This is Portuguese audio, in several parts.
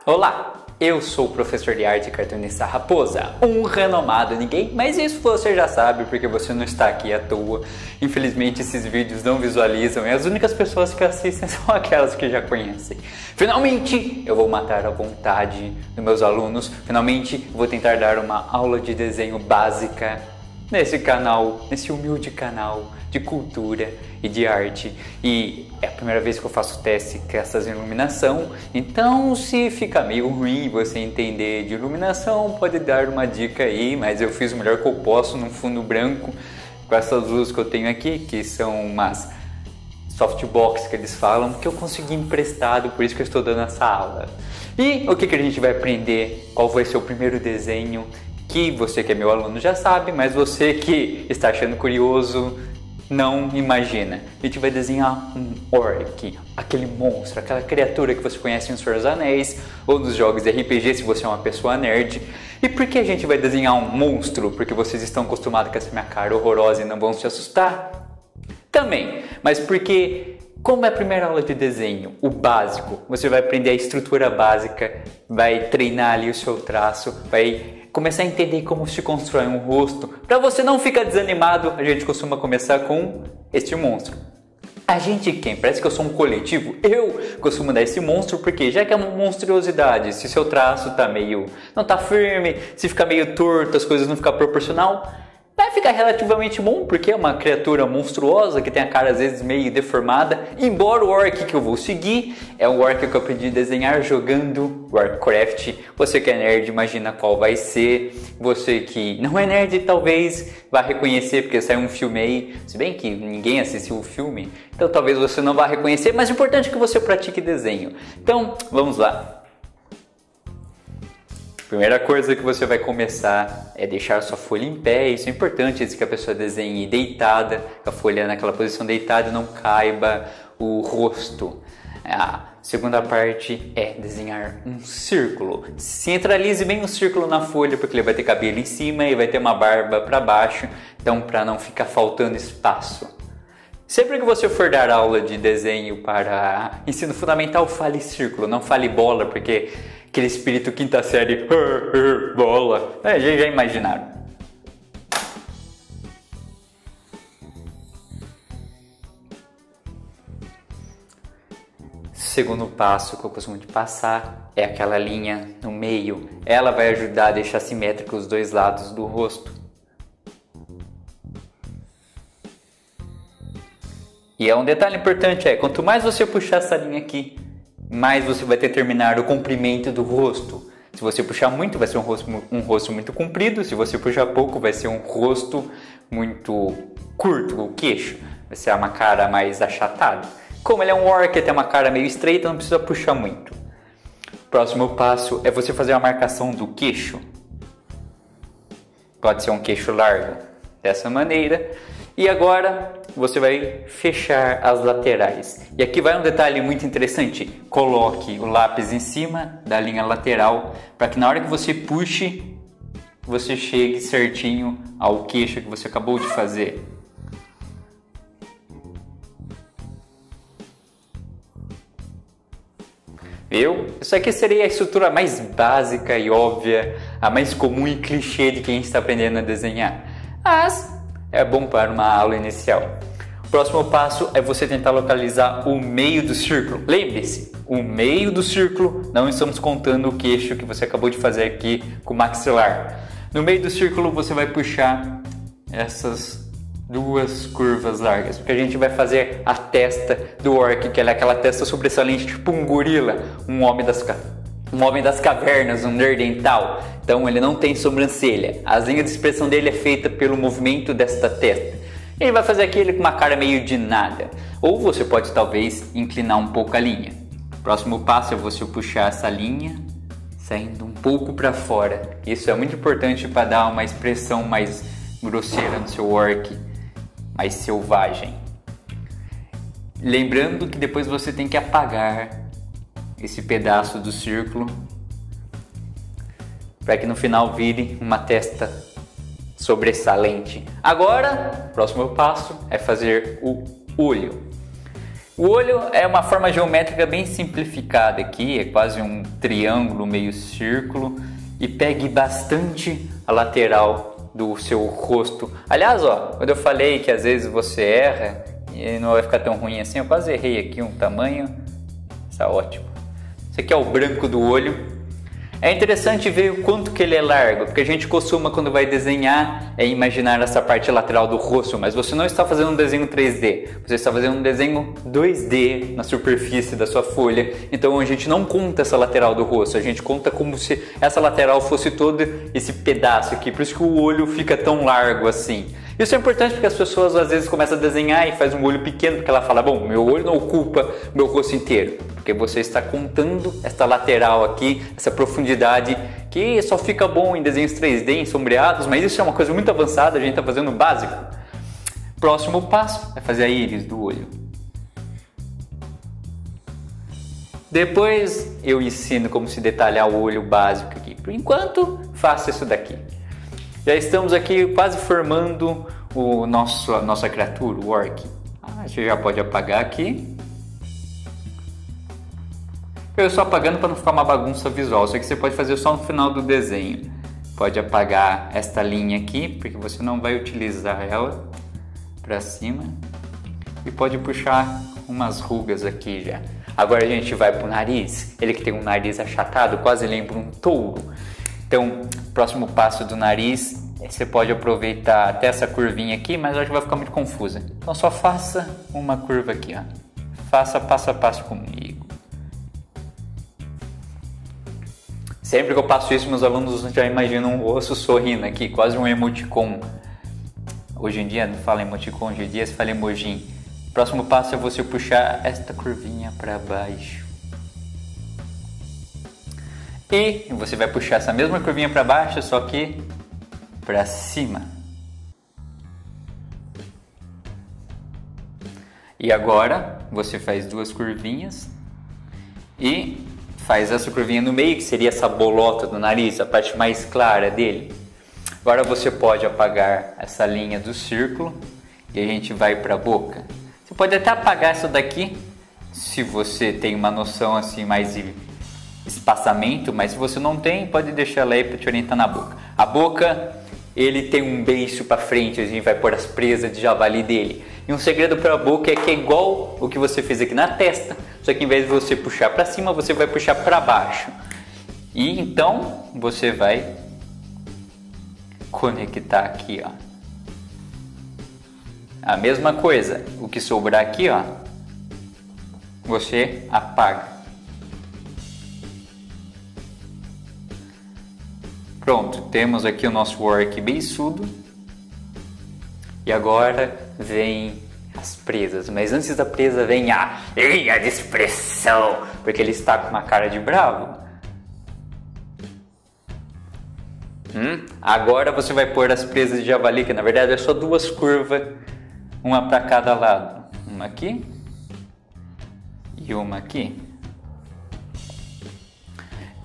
Olá, eu sou o professor de arte e cartunista Raposa, um renomado ninguém, mas isso você já sabe porque você não está aqui à toa. Infelizmente esses vídeos não visualizam e as únicas pessoas que assistem são aquelas que já conhecem. Finalmente eu vou matar a vontade dos meus alunos, finalmente eu vou tentar dar uma aula de desenho básica nesse canal, nesse humilde canal de cultura e de arte. E é a primeira vez que eu faço teste com essas iluminação, então se fica meio ruim você entender de iluminação, pode dar uma dica aí, mas eu fiz o melhor que eu posso num fundo branco com essas luzes que eu tenho aqui, que são umas softbox que eles falam, que eu consegui emprestado, por isso que eu estou dando essa aula. E o que a gente vai aprender? Qual vai ser o primeiro desenho? Que você que é meu aluno já sabe, mas você que está achando curioso, não imagina. A gente vai desenhar um orc, aquele monstro, aquela criatura que você conhece em Senhor dos Anéis ou nos jogos de RPG se você é uma pessoa nerd. E por que a gente vai desenhar um monstro? Porque vocês estão acostumados com essa minha cara horrorosa e não vão se assustar? Também, mas porque como é a primeira aula de desenho, o básico, você vai aprender a estrutura básica, vai treinar ali o seu traço, vai começar a entender como se constrói um rosto. Para você não ficar desanimado, a gente costuma começar com este monstro. A gente quem? Parece que eu sou um coletivo. Eu costumo dar esse monstro porque já que é uma monstruosidade, se seu traço tá não tá firme, se ficar meio torto, as coisas não ficam proporcional, vai ficar relativamente bom, porque é uma criatura monstruosa que tem a cara às vezes meio deformada. Embora o orc que eu vou seguir é um orc que eu aprendi a desenhar jogando Warcraft. Você que é nerd, imagina qual vai ser. Você que não é nerd talvez vá reconhecer, porque saiu um filme aí, se bem que ninguém assistiu o filme, então talvez você não vá reconhecer, mas o importante é que você pratique desenho. Então, vamos lá. Primeira coisa que você vai começar é deixar sua folha em pé. Isso é importante, antes que a pessoa desenhe deitada, que a folha naquela posição deitada não caiba o rosto. A segunda parte é desenhar um círculo. Centralize bem o círculo na folha, porque ele vai ter cabelo em cima e vai ter uma barba para baixo, então para não ficar faltando espaço. Sempre que você for dar aula de desenho para ensino fundamental, fale círculo, não fale bola, porque aquele espírito quinta série, bola, já imaginaram. Segundo passo que eu costumo de passar é aquela linha no meio. Ela vai ajudar a deixar simétrico os dois lados do rosto. E é um detalhe importante, quanto mais você puxar essa linha aqui, mais você vai determinar o comprimento do rosto. Se você puxar muito, vai ser um rosto muito comprido. Se você puxar pouco, vai ser um rosto muito curto, o queixo. Vai ser uma cara mais achatada. Como ele é um orc, tem uma cara meio estreita, não precisa puxar muito. O próximo passo é você fazer a marcação do queixo. Pode ser um queixo largo, dessa maneira. E agora você vai fechar as laterais. E aqui vai um detalhe muito interessante. Coloque o lápis em cima da linha lateral para que na hora que você puxe, você chegue certinho ao queixo que você acabou de fazer. Viu? Isso aqui seria a estrutura mais básica e óbvia, a mais comum e clichê de quem está aprendendo a desenhar. Mas é bom para uma aula inicial. O próximo passo é você tentar localizar o meio do círculo. Lembre-se, o meio do círculo, não estamos contando o queixo que você acabou de fazer aqui com o maxilar. No meio do círculo você vai puxar essas duas curvas largas, porque a gente vai fazer a testa do orc, que é aquela testa sobressalente, tipo um gorila, um homem das cavernas, um nerdental. Então ele não tem sobrancelha. As linhas de expressão dele é feita pelo movimento desta testa. Ele vai fazer aquele com uma cara meio de nada. Ou você pode talvez inclinar um pouco a linha. O próximo passo é você puxar essa linha saindo um pouco para fora. Isso é muito importante para dar uma expressão mais grosseira no seu orc, mais selvagem. Lembrando que depois você tem que apagar esse pedaço do círculo para que no final vire uma testa sobressalente. Agora, o próximo passo é fazer o olho. O olho é uma forma geométrica bem simplificada aqui, é quase um triângulo, meio círculo, e pegue bastante a lateral do seu rosto. Aliás, ó, quando eu falei que às vezes você erra e não vai ficar tão ruim assim, eu quase errei aqui um tamanho, está ótimo. Esse aqui é o branco do olho. É interessante ver o quanto que ele é largo, porque a gente costuma, quando vai desenhar, imaginar essa parte lateral do rosto, mas você não está fazendo um desenho 3D, você está fazendo um desenho 2D na superfície da sua folha. Então a gente não conta essa lateral do rosto, a gente conta como se essa lateral fosse todo esse pedaço aqui, por isso que o olho fica tão largo assim. Isso é importante porque as pessoas às vezes começam a desenhar e faz um olho pequeno, porque ela fala, bom, meu olho não ocupa meu rosto inteiro. Porque você está contando essa lateral aqui, essa profundidade, que só fica bom em desenhos 3D, em sombreados, mas isso é uma coisa muito avançada, a gente está fazendo o básico. Próximo passo é fazer a íris do olho. Depois eu ensino como se detalhar o olho básico aqui. Por enquanto, faça isso daqui. Já estamos aqui quase formando a nossa criatura, o orc. Você já pode apagar aqui. Eu estou apagando para não ficar uma bagunça visual. Isso aqui você pode fazer só no final do desenho. Pode apagar esta linha aqui, porque você não vai utilizar ela para cima. E pode puxar umas rugas aqui já. Agora a gente vai para o nariz. Ele que tem um nariz achatado, quase lembra um touro. Então, próximo passo do nariz, você pode aproveitar até essa curvinha aqui, mas acho que vai ficar muito confusa. Então só faça uma curva aqui, ó. Faça passo a passo comigo. Sempre que eu passo isso, meus alunos já imaginam um osso sorrindo aqui, quase um emoticon. Hoje em dia não fala emoticon, hoje em dia se fala emoji. Próximo passo é você puxar esta curvinha para baixo. E você vai puxar essa mesma curvinha para baixo, só que para cima. E agora você faz duas curvinhas e faz essa curvinha no meio, que seria essa bolota do nariz, a parte mais clara dele. Agora você pode apagar essa linha do círculo e a gente vai para a boca. Você pode até apagar essa daqui, se você tem uma noção assim mais de espaçamento, mas se você não tem, pode deixar ela aí para te orientar na boca. A boca, ele tem um beiço para frente, a gente vai pôr as presas de javali dele. E um segredo para a boca é que é igual o que você fez aqui na testa, só que em vez de você puxar para cima, você vai puxar para baixo. E então você vai conectar aqui, ó. A mesma coisa, o que sobrar aqui, ó, você apaga. Pronto, temos aqui o nosso orc beiçudo. E agora vem as presas. Mas antes da presa vem a linha de expressão, porque ele está com uma cara de bravo. Agora você vai pôr as presas de javali, que na verdade é só duas curvas, uma para cada lado. Uma aqui e uma aqui.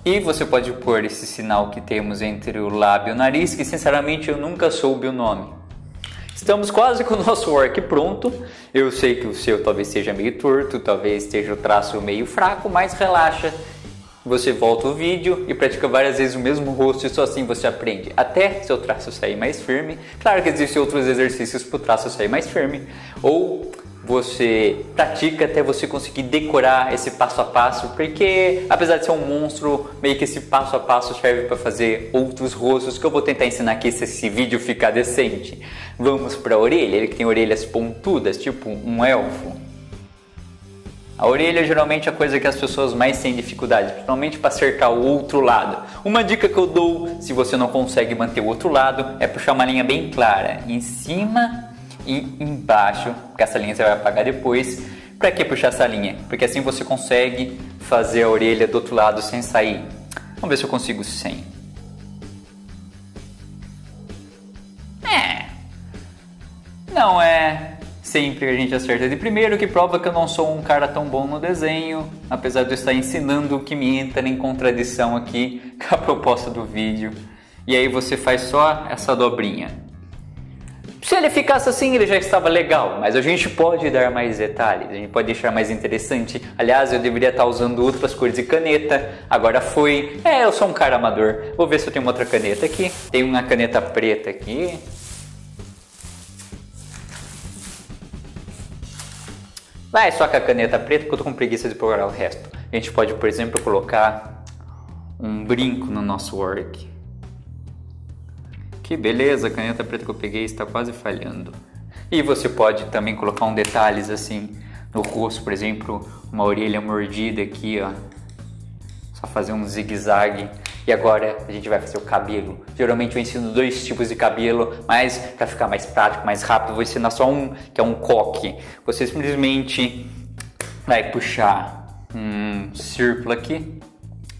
E você pode pôr esse sinal que temos entre o lábio e o nariz, que sinceramente eu nunca soube o nome. Estamos quase com o nosso orc pronto. Eu sei que o seu talvez seja meio torto, talvez esteja o traço meio fraco, mas relaxa. Você volta o vídeo e pratica várias vezes o mesmo rosto e só assim você aprende até seu traço sair mais firme. Claro que existem outros exercícios para o traço sair mais firme. Ou você pratica até você conseguir decorar esse passo a passo, porque apesar de ser um monstro, meio que esse passo a passo serve para fazer outros rostos que eu vou tentar ensinar aqui se esse vídeo ficar decente. Vamos para a orelha, ele que tem orelhas pontudas, tipo um elfo. A orelha geralmente é a coisa que as pessoas mais têm dificuldade, principalmente para acertar o outro lado. Uma dica que eu dou, se você não consegue manter o outro lado, é puxar uma linha bem clara, em cima e embaixo, porque essa linha você vai apagar depois. Para que puxar essa linha? Porque assim você consegue fazer a orelha do outro lado sem sair. Vamos ver se eu consigo sem. Não é sempre que a gente acerta de primeiro, que prova que eu não sou um cara tão bom no desenho, apesar de eu estar ensinando o que me entra em contradição aqui com a proposta do vídeo. E aí você faz só essa dobrinha. Se ele ficasse assim, ele já estava legal, mas a gente pode dar mais detalhes, a gente pode deixar mais interessante. Aliás, eu deveria estar usando outras cores de caneta, agora foi. Eu sou um cara amador. Vou ver se eu tenho uma outra caneta aqui. Tem uma caneta preta aqui. Vai só com a caneta preta, porque eu tô com preguiça de procurar o resto. A gente pode, por exemplo, colocar um brinco no nosso work. Que beleza, a caneta preta que eu peguei está quase falhando. E você pode também colocar um detalhes assim no rosto, por exemplo, uma orelha mordida aqui, ó. Só fazer um zigue-zague. E agora a gente vai fazer o cabelo. Geralmente eu ensino 2 tipos de cabelo, mas para ficar mais prático, mais rápido, vou ensinar só um, que é um coque. Você simplesmente vai puxar um círculo aqui.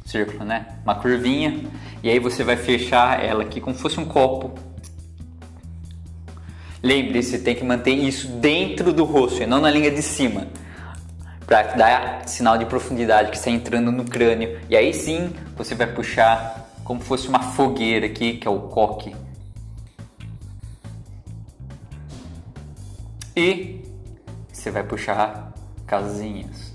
Círculo, né? Uma curvinha. E aí você vai fechar ela aqui como se fosse um copo. Lembre-se, tem que manter isso dentro do rosto e não na linha de cima, para dar sinal de profundidade que está entrando no crânio. E aí sim, você vai puxar como se fosse uma fogueira aqui, que é o coque. E você vai puxar casinhas.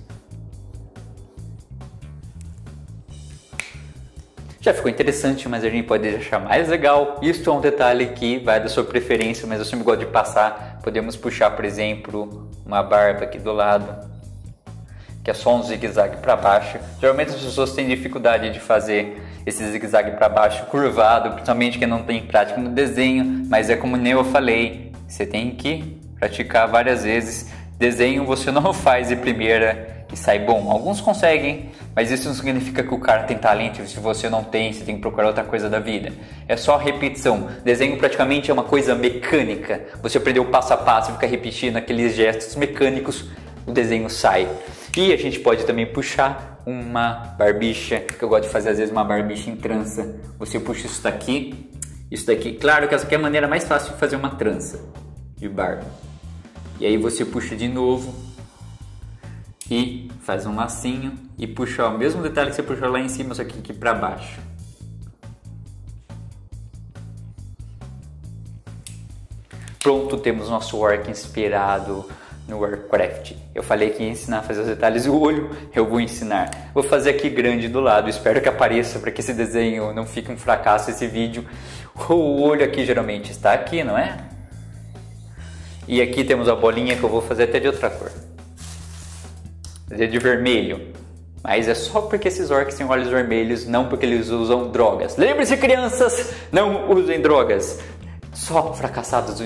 Já ficou interessante, mas a gente pode deixar mais legal. Isso é um detalhe que vai da sua preferência, mas eu sempre gosto de passar. Podemos puxar, por exemplo, uma barba aqui do lado, que é só um zigue-zague para baixo. Geralmente as pessoas têm dificuldade de fazer esse zigue-zague para baixo curvado, principalmente quem não tem prática no desenho, mas é como eu falei, você tem que praticar várias vezes. Desenho você não faz de primeira e sai bom. Alguns conseguem, mas isso não significa que o cara tem talento. Se você não tem, você tem que procurar outra coisa da vida. É só repetição. Desenho praticamente é uma coisa mecânica. Você aprendeu passo a passo, fica repetindo aqueles gestos mecânicos, o desenho sai. E a gente pode também puxar uma barbicha, que eu gosto de fazer às vezes uma barbicha em trança. Você puxa isso daqui, isso daqui. Claro que essa aqui é a maneira mais fácil de fazer uma trança de barba. E aí você puxa de novo e faz um lacinho e puxa o mesmo detalhe que você puxou lá em cima, só que aqui para baixo. Pronto, temos nosso work inspirado no Warcraft. Eu falei que ia ensinar a fazer os detalhes do olho, eu vou ensinar. Vou fazer aqui grande do lado, espero que apareça para que esse desenho não fique um fracasso, esse vídeo. O olho aqui geralmente está aqui, não é? E aqui temos a bolinha que eu vou fazer até de outra cor. Fazer de vermelho. Mas é só porque esses orcs têm olhos vermelhos, não porque eles usam drogas. Lembre-se, crianças, não usem drogas. Só fracassados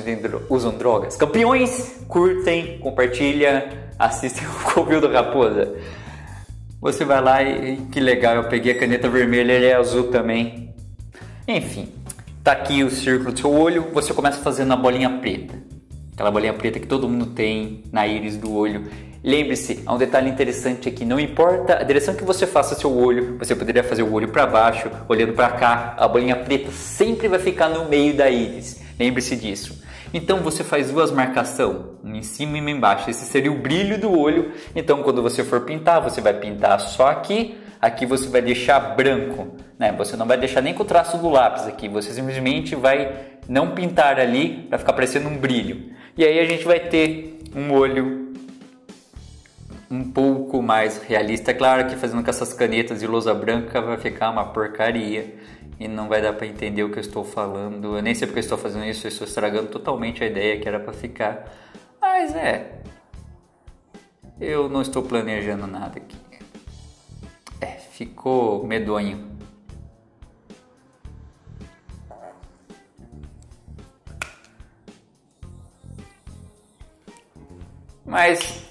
usam drogas. Campeões, curtem, compartilha, assistem o Covil da Raposa. Você vai lá e que legal, eu peguei a caneta vermelha, ele é azul também. Enfim, tá aqui o círculo do seu olho, você começa fazendo a bolinha preta. Aquela bolinha preta que todo mundo tem na íris do olho. Lembre-se, há um detalhe interessante aqui, não importa a direção que você faça seu olho, você poderia fazer o olho para baixo, olhando para cá, a bolinha preta sempre vai ficar no meio da íris, lembre-se disso. Então você faz duas marcações, uma em cima e uma embaixo, esse seria o brilho do olho. Então quando você for pintar, você vai pintar só aqui, aqui você vai deixar branco, né? Você não vai deixar nem com o traço do lápis aqui, você simplesmente vai não pintar ali para ficar parecendo um brilho. E aí a gente vai ter um olho um pouco mais realista. É claro que fazendo com essas canetas de lousa branca vai ficar uma porcaria e não vai dar para entender o que eu estou falando. Eu nem sei porque eu estou fazendo isso, eu estou estragando totalmente a ideia que era para ficar. Mas eu não estou planejando nada aqui. Ficou medonho. Mas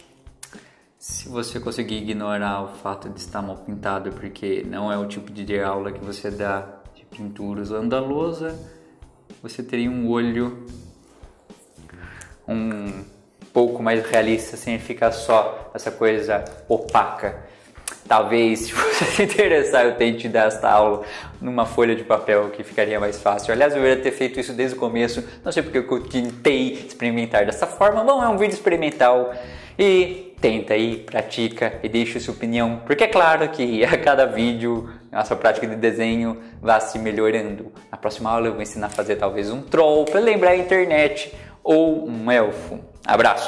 se você conseguir ignorar o fato de estar mal pintado, porque não é o tipo de aula que você dá de pintura usando a lousa, você teria um olho um pouco mais realista, sem ficar só essa coisa opaca. Talvez, se você se interessar, eu tente dar esta aula numa folha de papel, que ficaria mais fácil. Aliás, eu deveria ter feito isso desde o começo. Não sei porque eu tentei experimentar dessa forma. Bom, é um vídeo experimental. E tenta aí, pratica e deixa sua opinião. Porque é claro que a cada vídeo, a sua prática de desenho vai se melhorando. Na próxima aula eu vou ensinar a fazer talvez um troll para lembrar a internet. ou um elfo? Abraço!